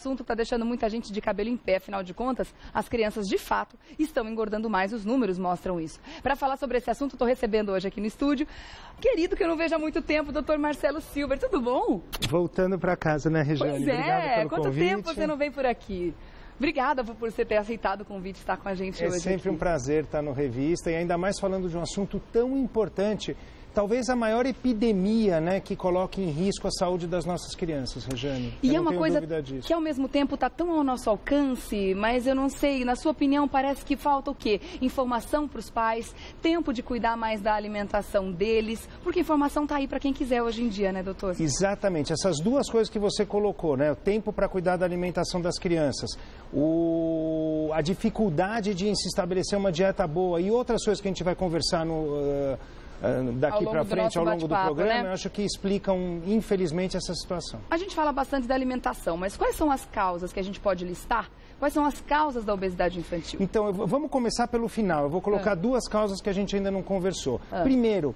Assunto está deixando muita gente de cabelo em pé, afinal de contas, as crianças de fato estão engordando mais, os números mostram isso. Para falar sobre esse assunto, estou recebendo hoje aqui no estúdio, querido que eu não vejo há muito tempo, Dr. Marcelo Silver, tudo bom? Voltando para casa, né, Regiane? Pois é, quanto convite. tempo você não vem por aqui? Obrigada por você ter aceitado o convite de estar com a gente hoje. É sempre um prazer estar no Revista e ainda mais falando de um assunto tão importante. Talvez a maior epidemia, né, que coloque em risco a saúde das nossas crianças, Regiane. E é uma coisa que ao mesmo tempo está tão ao nosso alcance, mas eu não sei, na sua opinião, parece que falta o quê? Informação para os pais, tempo de cuidar mais da alimentação deles, porque informação está aí para quem quiser hoje em dia, né, doutor? Exatamente, essas duas coisas que você colocou, né, o tempo para cuidar da alimentação das crianças, a dificuldade de se estabelecer uma dieta boa e outras coisas que a gente vai conversar daqui para frente, ao longo do programa, né? Eu acho que explicam, infelizmente, essa situação. A gente fala bastante da alimentação, mas quais são as causas que a gente pode listar? Quais são as causas da obesidade infantil? Então, vamos começar pelo final. Eu vou colocar duas causas que a gente ainda não conversou. Primeiro,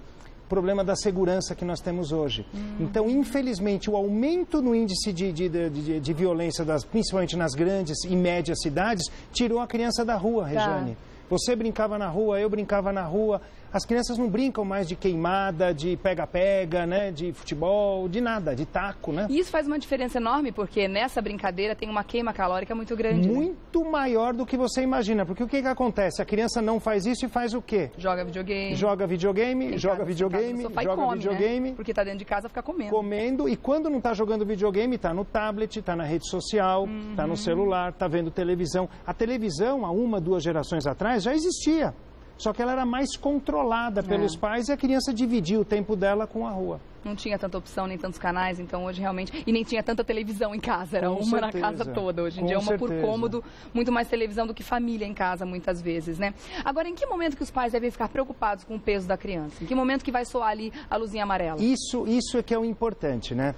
problema da segurança que nós temos hoje. Então, infelizmente, o aumento no índice de violência, principalmente nas grandes e médias cidades, tirou a criança da rua, Regiane. Você brincava na rua, eu brincava na rua. As crianças não brincam mais de queimada, de pega-pega, né, de futebol, de nada, de taco, né? E isso faz uma diferença enorme, porque nessa brincadeira tem uma queima calórica muito grande. Muito maior do que você imagina, porque o que acontece? A criança não faz isso e faz o quê? Joga videogame. Joga videogame, joga videogame, joga videogame. Né? Porque tá dentro de casa, fica comendo. Comendo, e quando não tá jogando videogame, tá no tablet, tá na rede social, tá no celular, tá vendo televisão. A televisão, há 1, 2 gerações atrás, já existia. Só que ela era mais controlada pelos pais e a criança dividia o tempo dela com a rua. Não tinha tanta opção, nem tantos canais, então hoje realmente... E nem tinha tanta televisão em casa, era uma na casa toda. Hoje em dia é uma por cômodo, muito mais televisão do que família em casa, muitas vezes, né? Agora, em que momento que os pais devem ficar preocupados com o peso da criança? Em que momento que vai soar ali a luzinha amarela? Isso é que é o importante, né?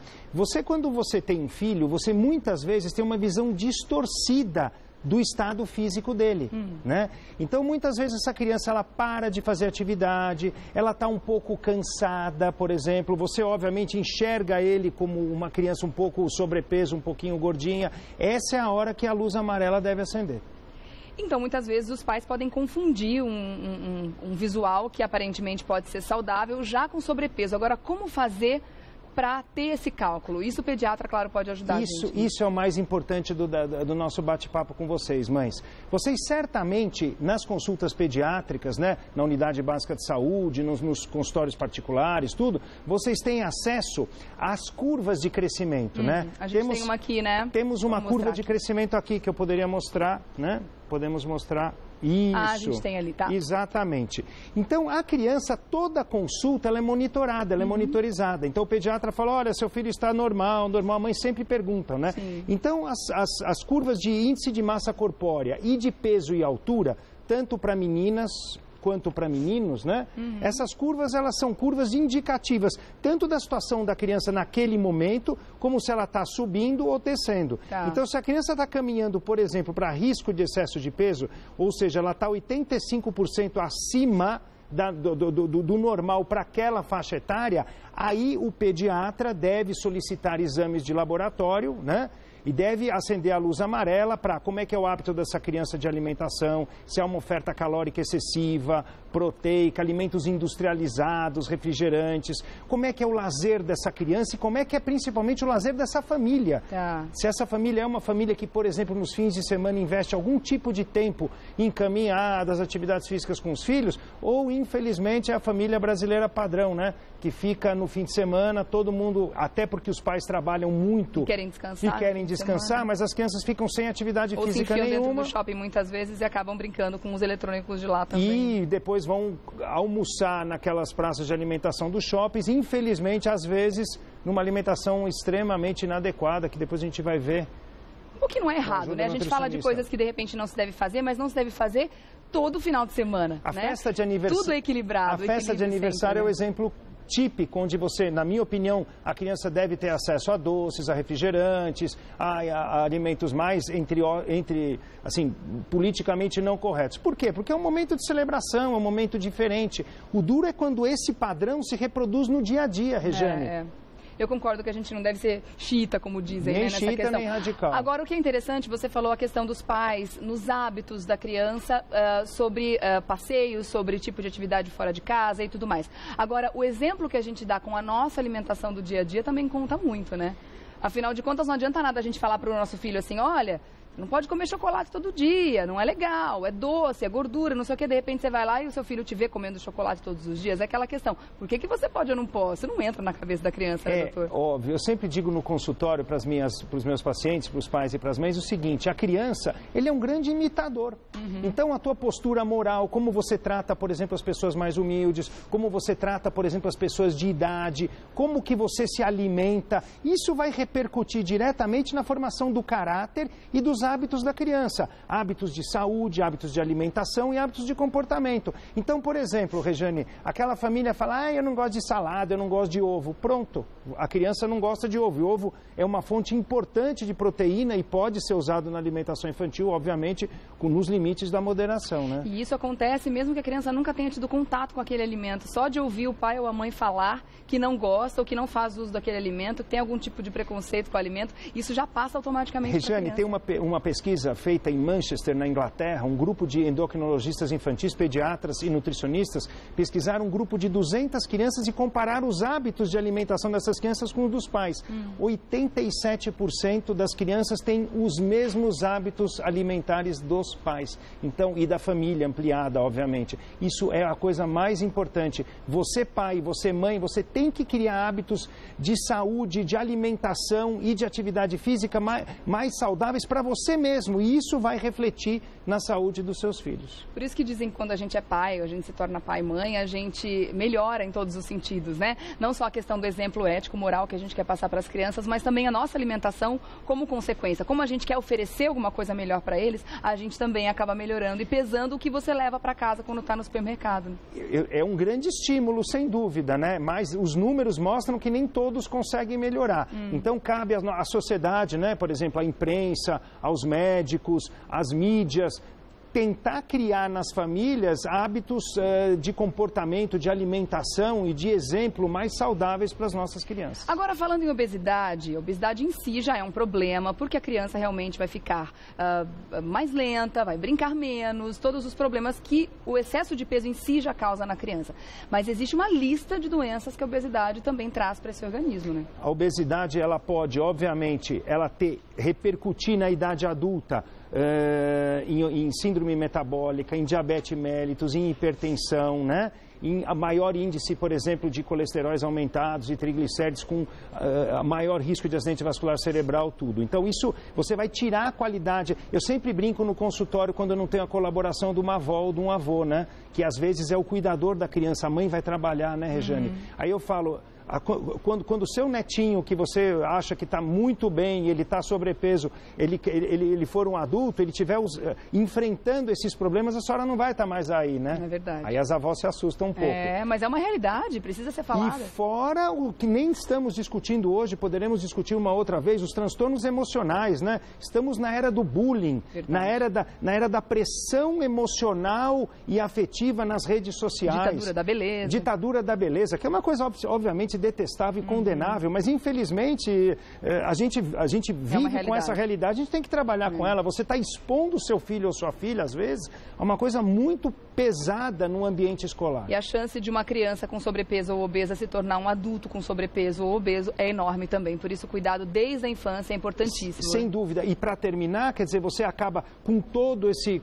Quando você tem um filho, você muitas vezes tem uma visão distorcida do estado físico dele, né? Então, muitas vezes, essa criança, ela para de fazer atividade, ela está um pouco cansada, por exemplo, você, obviamente, enxerga ele como uma criança um pouco sobrepeso, um pouquinho gordinha, essa é a hora que a luz amarela deve acender. Então, muitas vezes, os pais podem confundir um visual que aparentemente pode ser saudável já com sobrepeso. Agora, como fazer para ter esse cálculo? Isso o pediatra, claro, pode ajudar a gente. Isso é o mais importante do nosso bate-papo com vocês, mães. Vocês certamente, nas consultas pediátricas, né, na unidade básica de saúde, nos consultórios particulares, tudo, vocês têm acesso às curvas de crescimento, né? A gente tem uma aqui, né? Temos uma curva de crescimento aqui que eu poderia mostrar, né? Podemos mostrar. Isso. A gente tem ali, tá? Exatamente. Então, a criança, toda consulta, ela é monitorada, ela é monitorizada. Então, o pediatra fala, olha, seu filho está normal, a mãe sempre pergunta, né? Sim. Então, as curvas de índice de massa corpórea e de peso e altura, tanto para meninas quanto para meninos, né? Essas curvas, elas são curvas indicativas, tanto da situação da criança naquele momento, como se ela está subindo ou descendo. Então, se a criança está caminhando, por exemplo, para risco de excesso de peso, ou seja, ela está 85% acima do normal para aquela faixa etária, aí o pediatra deve solicitar exames de laboratório, né? E deve acender a luz amarela para como é que é o hábito dessa criança de alimentação, se há uma oferta calórica excessiva, proteica, alimentos industrializados, refrigerantes, como é que é o lazer dessa criança e como é que é principalmente o lazer dessa família. Se essa família é uma família que, por exemplo, nos fins de semana investe algum tipo de tempo em caminhadas, atividades físicas com os filhos, ou infelizmente é a família brasileira padrão, né? Que fica no fim de semana, todo mundo, até porque os pais trabalham muito e querem descansar, mas as crianças ficam sem atividade física nenhuma. Ou se enfiam dentro do shopping muitas vezes e acabam brincando com os eletrônicos de lá também. E depois vão almoçar naquelas praças de alimentação dos shoppings, infelizmente, às vezes, numa alimentação extremamente inadequada, que depois a gente vai ver. O que não é errado, né? A gente fala de coisas que de repente não se deve fazer, mas não se deve fazer todo final de semana. A festa de aniversário. Tudo equilibrado. A festa de aniversário sempre, né? É o exemplo típico, onde você, na minha opinião, a criança deve ter acesso a doces, a refrigerantes, a alimentos mais, assim, politicamente não corretos. Por quê? Porque é um momento de celebração, é um momento diferente. O duro é quando esse padrão se reproduz no dia a dia, Regiane. Eu concordo que a gente não deve ser xiita, como dizem, nem né, nessa xiita, questão. nem radical. Agora, o que é interessante, você falou a questão dos pais, nos hábitos da criança, sobre passeios, sobre tipo de atividade fora de casa e tudo mais. Agora, o exemplo que a gente dá com a nossa alimentação do dia a dia também conta muito, né? Afinal de contas, não adianta nada a gente falar para o nosso filho assim, olha, não pode comer chocolate todo dia, não é legal, é doce, é gordura, não sei o que. De repente você vai lá e o seu filho te vê comendo chocolate todos os dias. É aquela questão, por que você pode ou não pode? Não entra na cabeça da criança, né, doutor? Óbvio, eu sempre digo no consultório para os meus pacientes, para os pais e para as mães, o seguinte, a criança, ele é um grande imitador. Então a tua postura moral, como você trata, por exemplo, as pessoas mais humildes, como você trata, por exemplo, as pessoas de idade, como que você se alimenta, isso vai repercutir diretamente na formação do caráter e dos hábitos da criança, hábitos de saúde, hábitos de alimentação e hábitos de comportamento. Então, por exemplo, Rejane, aquela família fala, eu não gosto de salada, eu não gosto de ovo. Pronto, a criança não gosta de ovo. E ovo é uma fonte importante de proteína e pode ser usado na alimentação infantil, obviamente, nos limites da moderação, né? E isso acontece mesmo que a criança nunca tenha tido contato com aquele alimento. Só de ouvir o pai ou a mãe falar que não gosta ou que não faz uso daquele alimento, que tem algum tipo de preconceito com o alimento, isso já passa automaticamente para a criança. Rejane, tem uma pesquisa feita em Manchester, na Inglaterra, um grupo de endocrinologistas infantis, pediatras e nutricionistas pesquisaram um grupo de 200 crianças e compararam os hábitos de alimentação dessas crianças com os dos pais. 87% das crianças têm os mesmos hábitos alimentares dos pais. Então, e da família ampliada, obviamente. Isso é a coisa mais importante. Você, pai, você, mãe, você tem que criar hábitos de saúde, de alimentação e de atividade física mais saudáveis para você mesmo, e isso vai refletir na saúde dos seus filhos. Por isso que dizem que quando a gente é pai, a gente se torna pai e mãe, a gente melhora em todos os sentidos, né? Não só a questão do exemplo ético, moral que a gente quer passar para as crianças, mas também a nossa alimentação como consequência. Como a gente quer oferecer alguma coisa melhor para eles, a gente também acaba melhorando e pesando o que você leva para casa quando está no supermercado. É um grande estímulo, sem dúvida, né? Mas os números mostram que nem todos conseguem melhorar. Então cabe à sociedade, né? Por exemplo, à imprensa, aos médicos, às mídias, tentar criar nas famílias hábitos de comportamento, de alimentação e de exemplo mais saudáveis para as nossas crianças. Agora, falando em obesidade, a obesidade em si já é um problema, porque a criança realmente vai ficar mais lenta, vai brincar menos, todos os problemas que o excesso de peso em si já causa na criança. Mas existe uma lista de doenças que a obesidade também traz para esse organismo, né? A obesidade, ela pode, obviamente, repercutir na idade adulta, em síndrome metabólica, em diabetes mellitus, em hipertensão, né? Em maior índice, por exemplo, de colesteróis aumentados e triglicérides com maior risco de acidente vascular cerebral, tudo. Então, isso, você vai tirar a qualidade. Eu sempre brinco no consultório quando eu não tenho a colaboração de uma avó ou de um avô, né? Que às vezes é o cuidador da criança, a mãe vai trabalhar, né, Rejane? Aí eu falo, quando o seu netinho, que você acha que está muito bem, ele está sobrepeso, ele for um adulto, ele estiver enfrentando esses problemas, a senhora não vai estar mais aí, né? É verdade. Aí as avós se assustam um pouco. Mas é uma realidade, precisa ser falada. E fora o que nem estamos discutindo hoje, poderemos discutir uma outra vez, os transtornos emocionais, né? Estamos na era do bullying, na era da pressão emocional e afetiva nas redes sociais. Ditadura da beleza. Ditadura da beleza, que é uma coisa, obviamente, detestável e condenável, mas infelizmente a gente vive com essa realidade, a gente tem que trabalhar com ela. Você está expondo o seu filho ou sua filha, às vezes, a uma coisa muito pesada no ambiente escolar. E a chance de uma criança com sobrepeso ou obesa se tornar um adulto com sobrepeso ou obeso é enorme também. Por isso, o cuidado desde a infância é importantíssimo. Sem dúvida. E para terminar, quer dizer, você acaba com todo esse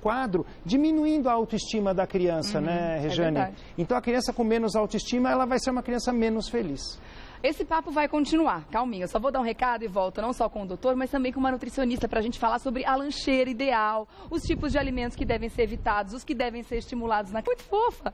quadro diminuindo a autoestima da criança, né, Rejane? É verdade. Então, a criança com menos autoestima, ela vai ser uma criança menos feliz. Esse papo vai continuar, calminha. Eu só vou dar um recado e volto não só com o doutor, mas também com uma nutricionista para a gente falar sobre a lancheira ideal, os tipos de alimentos que devem ser evitados, os que devem ser estimulados. Muito fofa!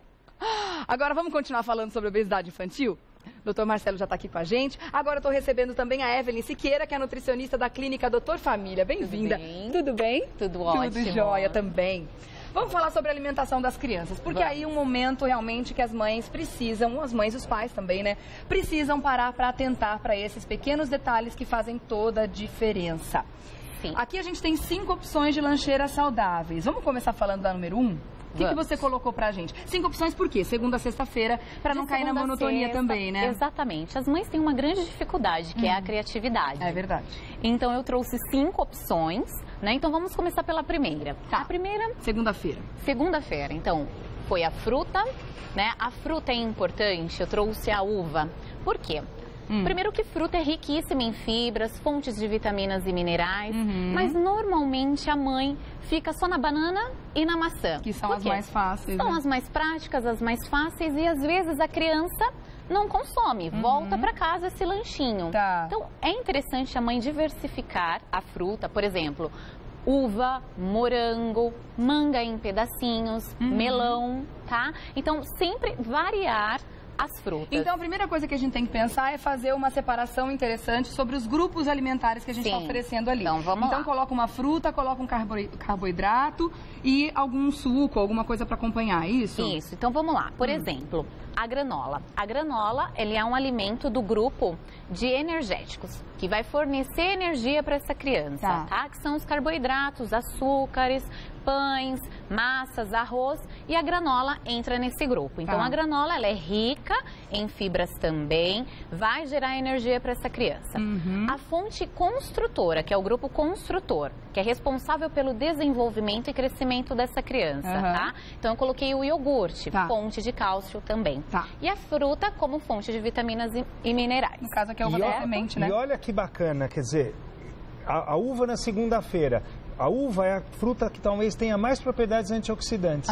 Agora vamos continuar falando sobre obesidade infantil? O doutor Marcelo já está aqui com a gente. Agora eu estou recebendo também a Evelyn Siqueira, que é a nutricionista da clínica Doutor Família. Bem-vinda. Tudo bem? Tudo ótimo. Tudo jóia também. Vamos falar sobre a alimentação das crianças, porque aí é um momento realmente que as mães precisam, as mães e os pais também, né? Precisam parar para atentar para esses pequenos detalhes que fazem toda a diferença. Sim. Aqui a gente tem 5 opções de lancheiras saudáveis. Vamos começar falando da número 1? O que você colocou pra gente? 5 opções por quê? Segunda a sexta-feira, para não cair na monotonia também, né? Exatamente. As mães têm uma grande dificuldade, que é a criatividade. É verdade. Então, eu trouxe 5 opções, né? Então, vamos começar pela primeira. Tá. A primeira... Segunda-feira. Segunda-feira. Então, foi a fruta, né? A fruta é importante, eu trouxe a uva. Por quê? Primeiro que fruta é riquíssima em fibras, fontes de vitaminas e minerais, mas normalmente a mãe fica só na banana e na maçã. Que são as mais fáceis. São as mais práticas, as mais fáceis e às vezes a criança não consome, volta para casa esse lanchinho. Tá. Então é interessante a mãe diversificar a fruta, por exemplo, uva, morango, manga em pedacinhos, melão, tá? Então sempre variar as frutas. Então, a primeira coisa que a gente tem que pensar é fazer uma separação interessante sobre os grupos alimentares que a gente está oferecendo ali. Então, vamos lá. Coloca uma fruta, coloca um carboidrato e algum suco, alguma coisa para acompanhar, é isso? Isso. Então, vamos lá. Por exemplo, a granola. A granola, ele é um alimento do grupo de energéticos, que vai fornecer energia para essa criança, tá? Que são os carboidratos, açúcares, pães, massas, arroz, e a granola entra nesse grupo. Então, a granola, ela é rica em fibras também, vai gerar energia para essa criança. A fonte construtora, que é o grupo construtor, que é responsável pelo desenvolvimento e crescimento dessa criança, tá? Então, eu coloquei o iogurte, fonte de cálcio também. E a fruta como fonte de vitaminas e minerais. No caso aqui é uva da semente, né? E olha que bacana, quer dizer, a uva na segunda-feira. A uva é a fruta que talvez tenha mais propriedades antioxidantes.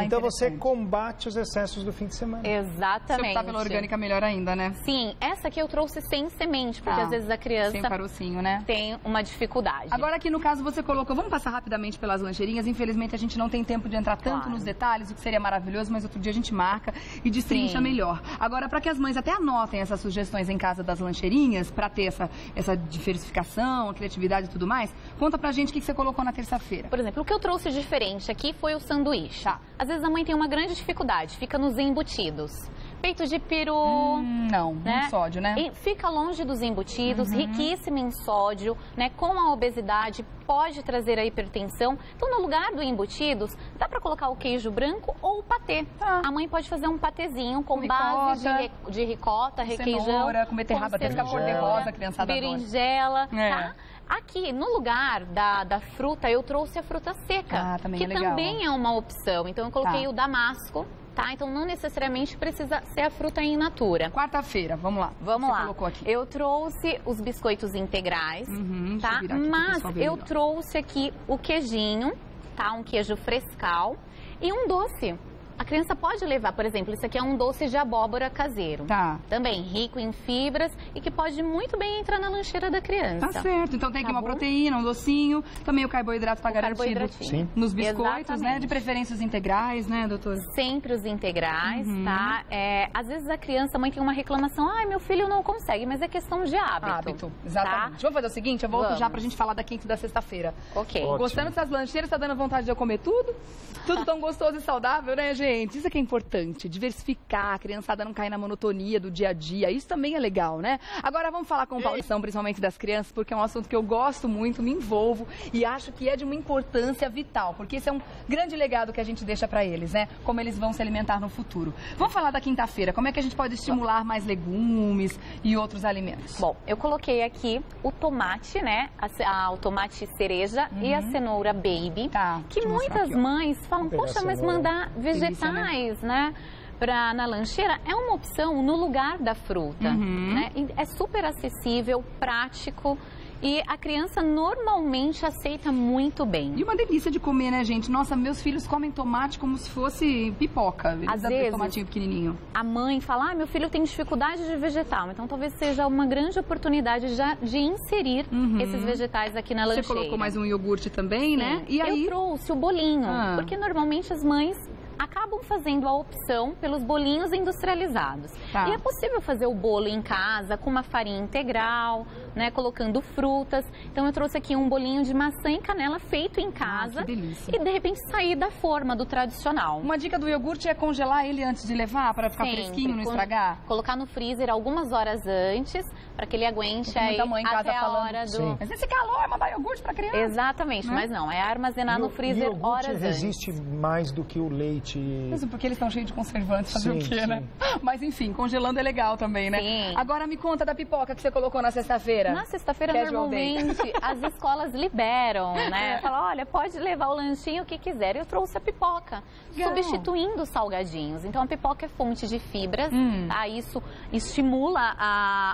Então você combate os excessos do fim de semana. Exatamente. Se optar pela orgânica, melhor ainda, né? Sim, essa aqui eu trouxe sem semente, porque às vezes a criança sem carocinho, né? Tem uma dificuldade. Agora aqui no caso você colocou, vamos passar rapidamente pelas lancheirinhas, infelizmente a gente não tem tempo de entrar tanto nos detalhes, o que seria maravilhoso, mas outro dia a gente marca e destrincha melhor. Agora, para que as mães até anotem essas sugestões em casa das lancheirinhas, para ter essa diversificação, a criatividade e tudo mais, conta pra gente o que você colocou na terça-feira. Por exemplo, o que eu trouxe diferente aqui foi o sanduíche. Às vezes a mãe tem uma grande dificuldade, fica nos embutidos. Peito de peru... muito sódio, né? E fica longe dos embutidos, riquíssimo em sódio, né? Com a obesidade, pode trazer a hipertensão. Então, no lugar do embutidos, dá para colocar o queijo branco ou o patê. A mãe pode fazer um patezinho com base de ricota, requeijão. Cenoura, com beterraba, até fica cor-de-rosa, criançada adora. Berinjela, tá? Aqui, no lugar da fruta, eu trouxe a fruta seca, que também é uma opção. Então, eu coloquei o damasco, tá? Então, não necessariamente precisa ser a fruta in natura. Quarta-feira, vamos lá. Vamos lá. Colocou aqui. Eu trouxe os biscoitos integrais, tá? Mas eu trouxe aqui o queijinho, tá? Um queijo frescal e um doce. A criança pode levar, por exemplo, isso aqui é um doce de abóbora caseiro. Também rico em fibras e que pode muito bem entrar na lancheira da criança. Tá certo. Então tem aqui uma proteína, um docinho, também o carboidrato está garantido nos biscoitos, né? De preferência os integrais, né, doutora? Sempre os integrais, tá? Às vezes a criança, a mãe tem uma reclamação, meu filho não consegue, mas é questão de hábito. Exatamente. Vamos fazer o seguinte, eu volto já pra gente falar da quinta e da sexta-feira. Gostando dessas lancheiras, tá dando vontade de eu comer tudo? Tudo tão gostoso e saudável, né, gente? Isso que é importante, diversificar, a criançada não cair na monotonia do dia a dia, isso também é legal, né? Agora vamos falar com o Paulo, principalmente das crianças, porque é um assunto que eu gosto muito, me envolvo e acho que é de uma importância vital, porque esse é um grande legado que a gente deixa para eles, né? Como eles vão se alimentar no futuro. Vamos falar da quinta-feira, como é que a gente pode estimular mais legumes e outros alimentos? Bom, eu coloquei aqui o tomate, né? O tomate cereja e a cenoura baby, que muitas mães falam, poxa, mas mandar vegetais, né? Na lancheira é uma opção no lugar da fruta, né? E é super acessível, prático e a criança normalmente aceita muito bem. E uma delícia de comer, né, gente? Nossa, meus filhos comem tomate como se fosse pipoca. Às vezes, tomatinho pequenininho. A mãe fala, meu filho tem dificuldade de vegetal, então talvez seja uma grande oportunidade já de inserir esses vegetais aqui na lancheira. Você colocou mais um iogurte também, né? E aí... Eu trouxe o bolinho, porque normalmente as mães acabam fazendo a opção pelos bolinhos industrializados. E é possível fazer o bolo em casa com uma farinha integral, né, colocando frutas. Então eu trouxe aqui um bolinho de maçã e canela feito em casa. Que delícia. E de repente sair da forma do tradicional. Uma dica do iogurte é congelar ele antes de levar para ficar fresquinho, não estragar? Colocar no freezer algumas horas antes para que ele aguente aí até a hora do... Mas esse calor, mandar iogurte para criança. Exatamente, mas não, é armazenar no freezer horas antes. Resiste mais do que o leite. Isso porque eles estão cheios de conservantes, fazer o quê, sim. né? Mas enfim, congelando é legal também, né? Sim. Agora me conta da pipoca que você colocou na sexta-feira. Na sexta-feira, normalmente, as escolas liberam, né? Fala, olha, pode levar o lanchinho, o que quiser. Eu trouxe a pipoca, substituindo os salgadinhos. Então, a pipoca é fonte de fibras, tá? Isso estimula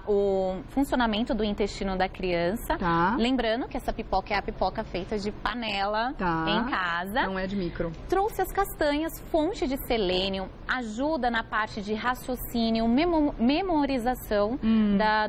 o funcionamento do intestino da criança. Tá. Lembrando que essa pipoca é a pipoca feita de panela em casa. Não é de micro. Trouxe as castanhas, fonte de selênio, ajuda na parte de raciocínio, memorização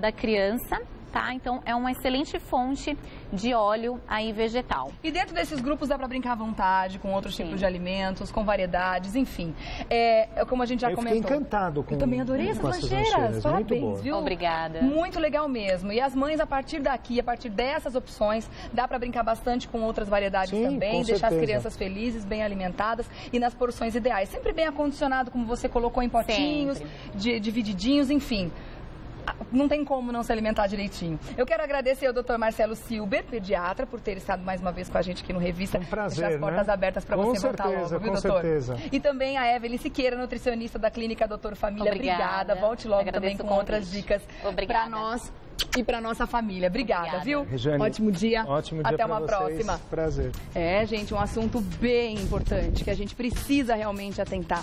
da criança. Tá? Então, é uma excelente fonte de óleo aí vegetal. E dentro desses grupos dá para brincar à vontade, com outros tipos de alimentos, com variedades, enfim. É como a gente já comentou. Eu fiquei encantado com Eu também adorei essas lancheiras. Parabéns, viu? Obrigada. Muito legal mesmo. E as mães, a partir daqui, a partir dessas opções, dá para brincar bastante com outras variedades também, deixar as crianças felizes, bem alimentadas e nas porções ideais. Sempre bem acondicionado, como você colocou em potinhos, divididinhos, enfim. Não tem como não se alimentar direitinho. Eu quero agradecer ao Dr. Marcelo Silber, pediatra, por ter estado mais uma vez com a gente aqui no Revista. Um prazer, deixar as portas abertas para você voltar logo, viu, doutor? Com certeza. E também a Evelyn Siqueira, nutricionista da Clínica Doutor Família. Obrigada. Volte logo também com outras dicas para nós e para nossa família. Obrigada, viu? Regiane, ótimo dia. Ótimo dia. Até uma próxima. Prazer. Gente, um assunto bem importante que a gente precisa realmente atentar.